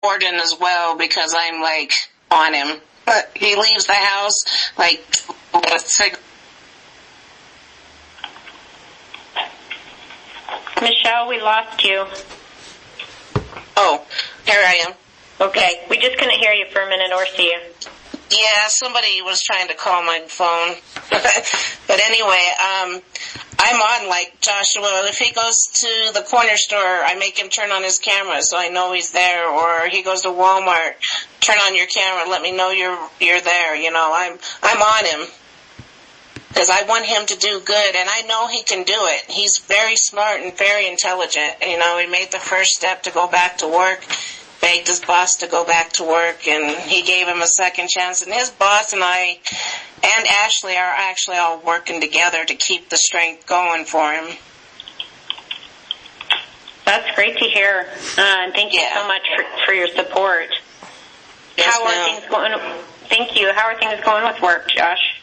Jordan as well because I'm like on him. But he leaves the house like with cigarettes. Michelle, we lost you. Oh, here I am. Okay, we just couldn't hear you for a minute or see you. Yeah, somebody was trying to call my phone. But anyway, I'm on like Joshua. If he goes to the corner store, I make him turn on his camera so I know he's there. Or he goes to Walmart, turn on your camera, let me know you're there. You know, I'm on him because I want him to do good, and I know he can do it. He's very smart and very intelligent. You know, he made the first step to go back to work. Begged his boss to go back to work, and he gave him a second chance. And his boss and I and Ashley are actually all working together to keep the strength going for him. That's great to hear. And thank you so much for your support. Yes, How are things going? Thank you. How are things going with work, Josh?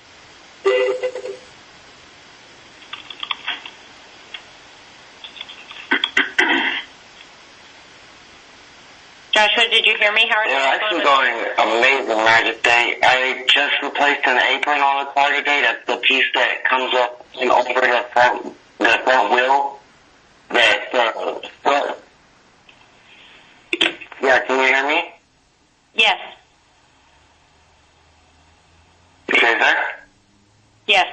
Joshua, did you hear me? How are things going? It's going amazing, Magic Day. I just replaced an apron on the car today. That's the piece that comes up and over the front wheel. Yeah, can you hear me? Yes. You guys there? Yes.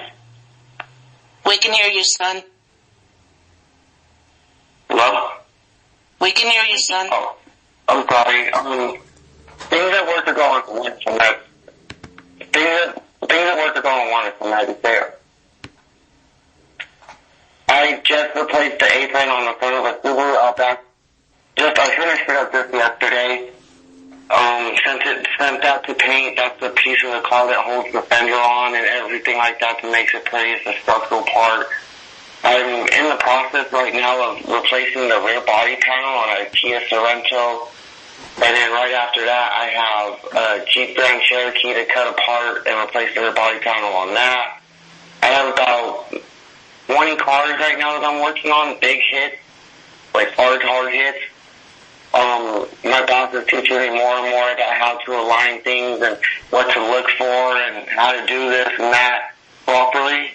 We can hear you, son. Hello? We can hear you, son. Oh, I'm sorry. Things at work are going on from that. Things at work are going on from Magic Day. I just replaced the apron on the front of a Subaru Outback. I finished it up just yesterday. Sent that to paint. That's the piece of the car that holds the fender on and everything like that to make it pretty. It's a structural part. I'm in the process right now of replacing the rear body panel on a Kia Sorento. And then right after that, I have a Jeep Grand Cherokee to cut apart and replace the rear body panel on that. I have about 20 cars right now that I'm working on, big hits, like hard hits. My boss is teaching me more and more about how to align things and what to look for and how to do this and that properly.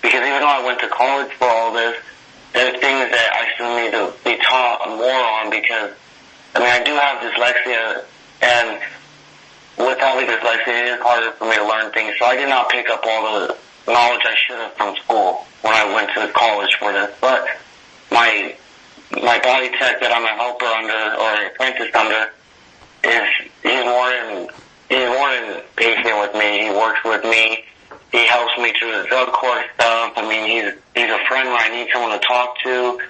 Because even though I went to college for all this, there's things that I still need to be taught more on because, I do have dyslexia, and with having dyslexia, it is harder for me to learn things. So I did not pick up all the knowledge I should have from school when I went to college for this. But my body tech that I'm a helper under or an apprentice under he's more than patient with me. He works with me. He helps me through the drug court stuff. He's a friend when I need someone to talk to.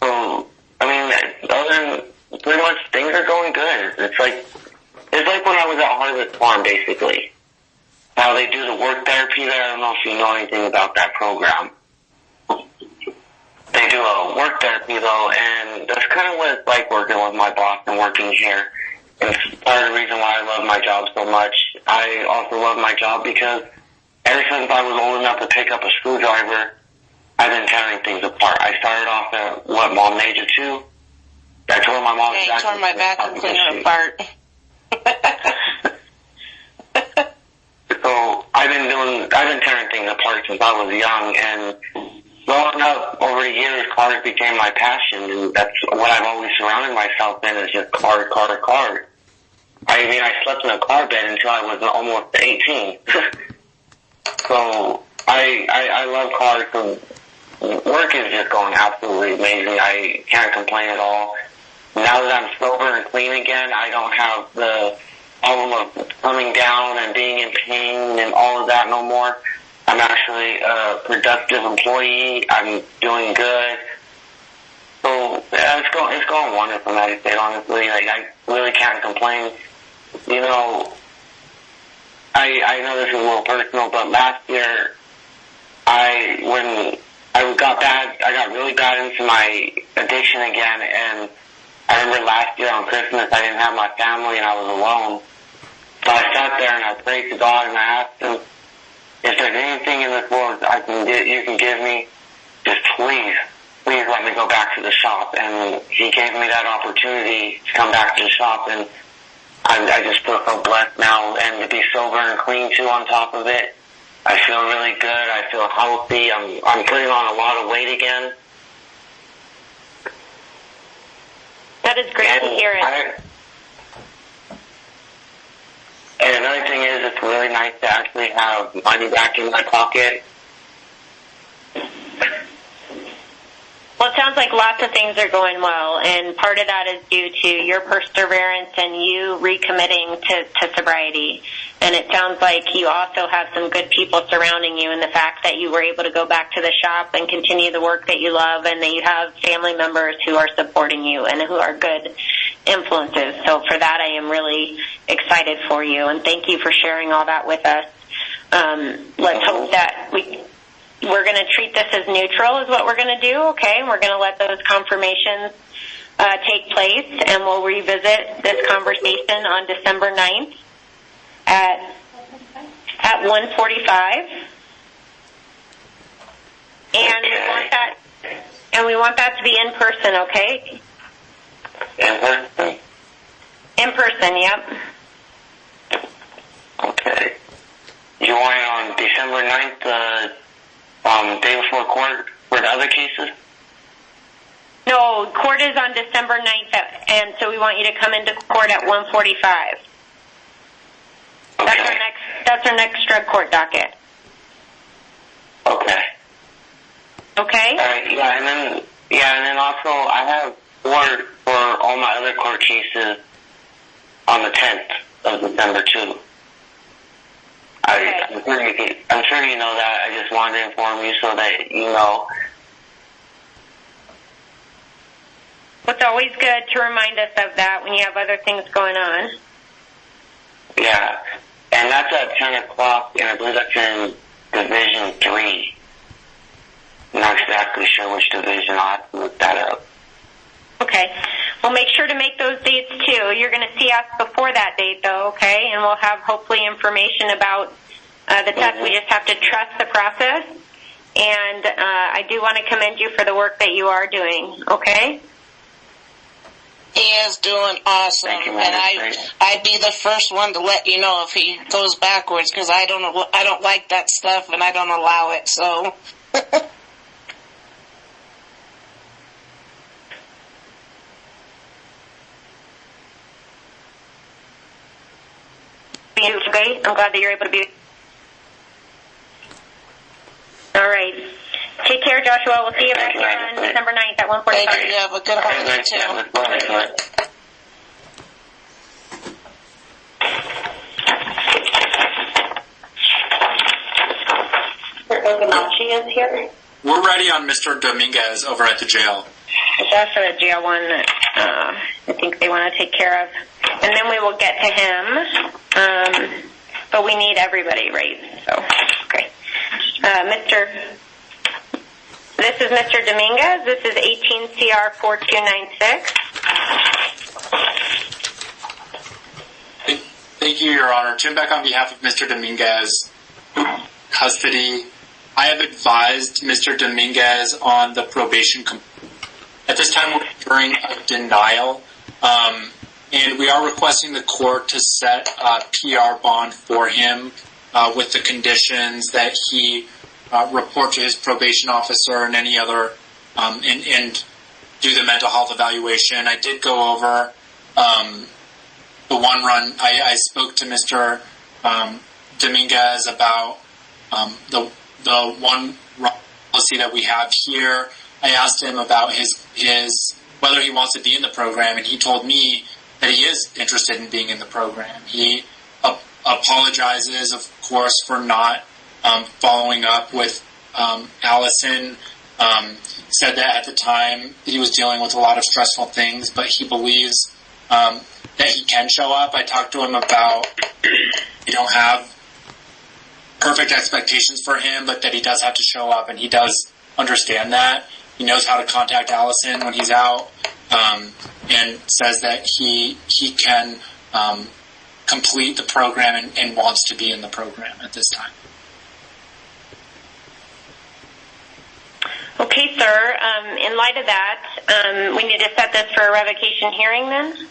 So, other than pretty much things are going good. It's like when I was at Harvest Farm, basically. How they do the work therapy there. I don't know if you know anything about that program. They do a work therapy, though, and that's kind of what it's like working with my boss and working here. And it's part of the reason why I love my job so much. I also love my job because ever since I was old enough to pick up a screwdriver, I've been tearing things apart. I started off at, Mom Major 2. I tore my mom's back. I tore my back and cleaned her apart. So I've been tearing things apart since I was young, and growing up over the years, cars became my passion, and that's what I've always surrounded myself in is just cars. I slept in a car bed until I was almost 18. So I love cars. So work is just going absolutely amazing. I can't complain at all. Now that I'm sober and clean again, I don't have the problem of coming down and being in pain and all of that no more. I'm actually a productive employee. I'm doing good. So yeah, it's going wonderful, Magic Day, honestly. I really can't complain. I know this is a little personal, but last year, when I got really bad into my addiction again, and I remember last year on Christmas, I didn't have my family and I was alone. So I sat there and I prayed to God and I asked Him, if there's anything in this world you can give me, just please please let me go back to the shop. And he gave me that opportunity to come back to the shop, and I just feel so blessed now, and to be sober and clean too on top of it. I feel really good. I feel healthy. I'm putting on a lot of weight again. That is great to hear it. And another thing is, it's really nice to actually have money back in my pocket. Well, it sounds like lots of things are going well, and part of that is due to your perseverance and you recommitting to sobriety. And it sounds like you also have some good people surrounding you, and the fact that you were able to go back to the shop and continue the work that you love, and that you have family members who are supporting you and who are good influences. So for that, I am really excited for you, and thank you for sharing all that with us. Let's hope that we're going to treat this as neutral is what we're going to do, okay? We're going to let those confirmations take place, and we'll revisit this conversation on December 9th at 1:45. And we want that to be in person, okay? In person? In person, yep. Okay. You want it on December 9th, day before court for the other cases? No, court is on December 9th, and so we want you to come into court at 1:45. Okay. That's our next drug court docket. Okay. Okay? All right, and then also I have court for all my other court cases on the 10th of December too. Okay. I'm sure you know that. I just wanted to inform you so that you know. It's always good to remind us of that when you have other things going on. Yeah, and that's at 10 o'clock, and I believe that's in Division 3. I'm not exactly sure which division. I'll have to look that up. Okay. Well, make sure to make those dates, too. You're going to see us before that date, though, okay? And we'll have, hopefully, information about the test. We just have to trust the process. And I do want to commend you for the work that you are doing, okay? He is doing awesome, Thank you, and I'd be the first one to let you know if he goes backwards, because I don't like that stuff, and I don't allow it, so... Great. I'm glad that you're able to be. All right. Take care, Joshua. We'll see you back here on December 9th at 1:45. Thank you. Have a good holiday, too. Ogamachi is here. We're ready on Mr. Dominguez over at the jail. It's also a jail one that I think they want to take care of. And then we will get to him. But we need everybody, right? So, okay. This is Mr. Dominguez. This is 18 CR 4296. Thank you, Your Honor. Tim Beck on behalf of Mr. Dominguez. Custody. I have advised Mr. Dominguez on the probation. At this time, we're hearing a denial. And we are requesting the court to set a PR bond for him with the conditions that he report to his probation officer and any other, and do the mental health evaluation. I did go over the one run. I spoke to Mr. Dominguez about the one run policy that we have here. I asked him about his whether he wants to be in the program, and he told me that he is interested in being in the program. He apologizes, of course, for not following up with Allison. Said that at the time he was dealing with a lot of stressful things, but he believes that he can show up. I talked to him about you don't have perfect expectations for him, but that he does have to show up, and he does understand that. He knows how to contact Allison when he's out, and says that he can complete the program and wants to be in the program at this time. Okay, sir. In light of that, we need to set this for a revocation hearing then?